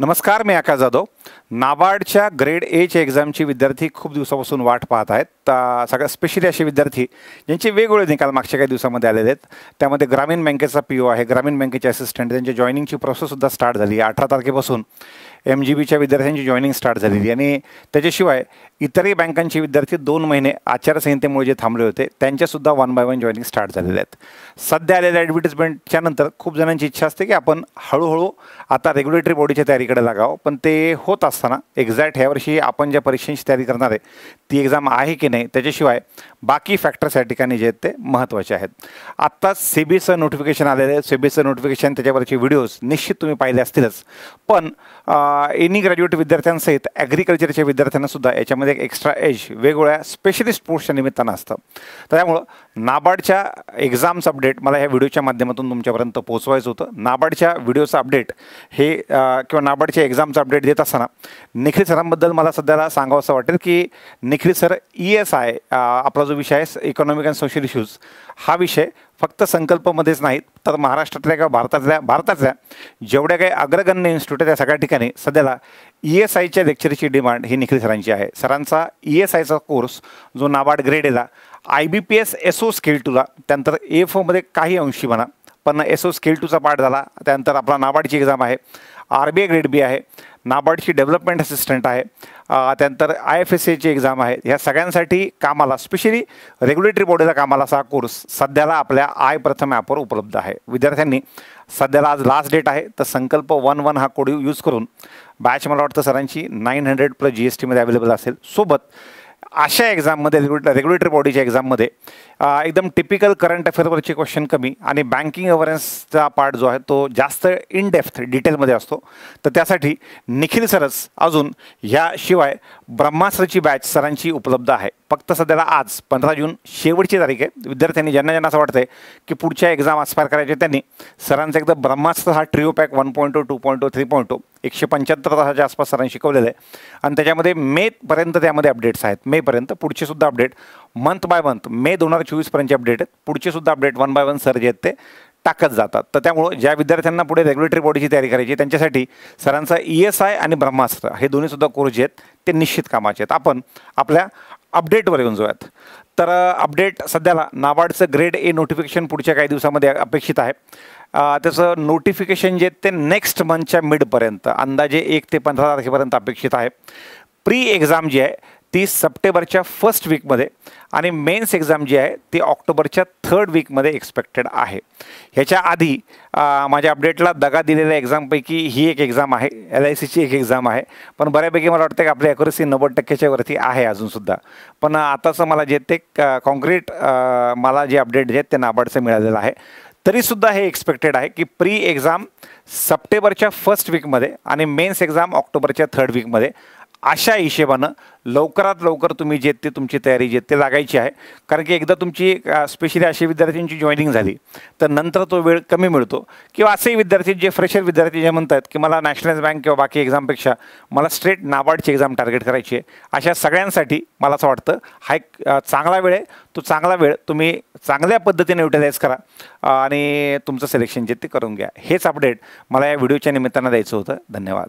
नमस्कार, मी आकाश जाधव. नाबार्डच्या ग्रेड एच्या एक्झामची विद्यार्थी खूप दिवसापासून वाट पाहत आहेत. सगळ्यात स्पेशली असे विद्यार्थी ज्यांचे वेगवेगळे निकाल मागच्या काही दिवसामध्ये आलेले आहेत. त्यामध्ये ग्रामीण बँकेचा पी ओ आहे, ग्रामीण बँकेचे असिस्टंट, त्यांच्या जॉईनिंगची प्रोसेससुद्धा स्टार्ट झाली. 18 तारखेपासून MGBच्या विद्यार्थ्यांची जॉईनिंग स्टार्ट झालेली आणि त्याच्याशिवाय इतरही बँकांचे विद्यार्थी 2 महिने आचारसंहितेमुळे जे थांबले होते त्यांच्यासुद्धा 1 बाय 1 जॉईनिंग स्टार्ट झालेले आहेत. सध्या आलेल्या ॲडव्हर्टिजमेंटच्या नंतर खूप जणांची इच्छा असते की आपण हळूहळू आता रेग्युलेटरी बॉडीच्या तयारीकडे लागावं, पण ते होत असताना एक्झॅक्ट ह्यावर्षी आपण ज्या परीक्षांची तयारी करणार आहे ती एक्झाम आहे की नाही, त्याच्याशिवाय बाकी फॅक्टर्स या ठिकाणी जे आहेत ते महत्त्वाचे आहेत. आत्ताच सेबीचं नोटिफिकेशन आलेलं आहे. सेबीचं नोटिफिकेशन, त्याच्यावरचे व्हिडिओज निश्चित तुम्ही पाहिले असतीलच, पण एनी ग्रॅज्युएट विद्यार्थ्यांसहित ॲग्रिकल्चरच्या विद्यार्थ्यांनासुद्धा याच्यामध्ये एक एक्स्ट्रा एज वेगवेगळ्या स्पेशलिस्ट पोस्टच्या निमित्तानं असतं. त्यामुळं नाबार्डच्या एक्झामचं अपडेट मला ह्या व्हिडिओच्या माध्यमातून तुमच्यापर्यंत पोहोचवायचं होतं. नाबार्डच्या व्हिडिओचं अपडेट हे किंवा नाबार्डच्या एक्झामचं अपडेट देत असताना निखिल सरांबद्दल मला सध्याला सांगावं असं वाटेल की निखिल सर ESI आपला जो विषय आहे इकॉनॉमिक अँड सोशल इश्यूज, हा विषय फक्त संकल्पमध्येच नाहीत तर महाराष्ट्रातल्या किंवा भारतातल्या जेवढ्या काही अग्रगण्य इन्स्टिट्यूट आहेत त्या सगळ्या ठिकाणी सध्याला ESIच्या लेक्चरची डिमांड ही निखिल सरांची आहे. सरांचा ESIचा कोर्स जो नाबार्ड ग्रेड एला IBPS SO स्केल 2ला, त्यानंतर AFOमध्ये काही अंशी म्हणा, पण SO स्केल 2चा पार्ट झाला. त्यानंतर आपला नाबार्डची एक्झाम आहे, RBI ग्रेड B आहे, नाबार्डची डेव्हलपमेंट असिस्टंट आहे, त्यानंतर IFSAची एक्झाम आहे. ह्या सगळ्यांसाठी कामाला स्पेशली रेग्युलेटरी बॉडीला कामाला असा कोर्स सध्याला आपल्या प्रथम ॲपवर उपलब्ध आहे. विद्यार्थ्यांनी सध्याला आज लास्ट डेट आहे तर संकल्प 11 हा कोड यूज करून बॅच मला वाटतं सरांची 900+ GSTमध्ये अवेलेबल असेल. सोबत अशा एक्झाममध्ये रेग्युलेटरी बॉडीच्या एक्झाममध्ये एकदम टिपिकल करंट अफेअरवरचे क्वेश्चन कमी आणि बँकिंग अवेअरनेसचा पार्ट जो आहे तो जास्त इन डेप्थ डिटेलमध्ये असतो. तर त्यासाठी निखिल सरच अजून ह्याशिवाय ब्रह्मास्त्रची बॅच सरांची उपलब्ध आहे. फक्त सध्याला आज 15 जून शेवटची तारीख आहे. विद्यार्थ्यांनी ज्यांना असं वाटतं आहे की पुढच्या एक्झाम आस्पायर करायचे त्यांनी सरांचा एकदा ब्रह्मास्त्र हा ट्रिओ पॅक 1.0, 2.0, 3.0 175 तासाच्या आसपास सरांनी शिकवलेलं आहे आणि त्याच्यामध्ये मेपर्यंत त्यामध्ये अपडेट्स आहेत. मेपर्यंत पुढचे सुद्धा update month by month May 2024पर्यंतचे अपडेट आहेत. पुढचे सुद्धा अपडेट 1 बाय 1 सर जे आहेत ते टाकत जातात. तर त्यामुळं ज्या विद्यार्थ्यांना पुढे रेग्युलेटरी बॉडीची तयारी करायची त्यांच्यासाठी सरांचा ESI आणि ब्रह्मास्त्र हे दोन्हीसुद्धा कोर्स जे आहेत ते निश्चित कामाचे आहेत. आपण आपल्या अपडेटवर येऊन जाऊयात. तर अपडेट सध्याला नाबार्डचं ग्रेड ए नोटिफिकेशन पुढच्या काही दिवसामध्ये अपेक्षित आहे. त्याचं नोटिफिकेशन जे ते नेक्स्ट मंथच्या मिडपर्यंत अंदाजे 1 ते 15 तारखेपर्यंत अपेक्षित आहे. प्री एक्झाम जी आहे ती सप्टेंबरच्या 1st वीकमध्ये आणि मेन्स एक्झाम जी आहे ती ऑक्टोबरच्या 3rd वीकमध्ये एक्सपेक्टेड आहे. ह्याच्या आधी माझ्या अपडेटला दगा दिलेल्या एक्झामपैकी ही एक एक्झाम आहे, LICची एक एक्झाम आहे, पण बऱ्यापैकी मला वाटतं की आपली ॲक्युरसी 90%च्या वरती आहे अजूनसुद्धा. पण आताचं मला जे ते कॉन्क्रीट मला जे अपडेट जे आहेत ते नाबार्डचं मिळालेलं आहे. तरीसुद्धा हे एक्सपेक्टेड आहे की प्री एक्झाम सप्टेंबरच्या 1st वीकमध्ये आणि मेन्स एक्झाम ऑक्टोबरच्या 3rd वीकमध्ये अशा हिशेबानं लवकरात लवकर तुम्ही जे ते तुमची तयारी जे ते लागायची आहे. कारण की एकदा तुमची स्पेशली अशी विद्यार्थ्यांची जॉईनिंग झाली तर नंतर तो वेळ कमी मिळतो. किंवा असेही विद्यार्थी जे फ्रेशर विद्यार्थी जे म्हणतात की मला नॅशनलाइज बँक किंवा बाकी एक्झामपेक्षा मला स्ट्रेट नाबार्डची एक्झाम टार्गेट करायची आहे, अशा सगळ्यांसाठी मला असं वाटतं हा एक चांगला वेळ आहे. तो चांगला वेळ तुम्ही चांगल्या पद्धतीने युटिलाइज करा आणि तुमचं सिलेक्शन जे ते करून घ्या. हेच अपडेट मला या व्हिडिओच्या निमित्तानं द्यायचं होतं. धन्यवाद.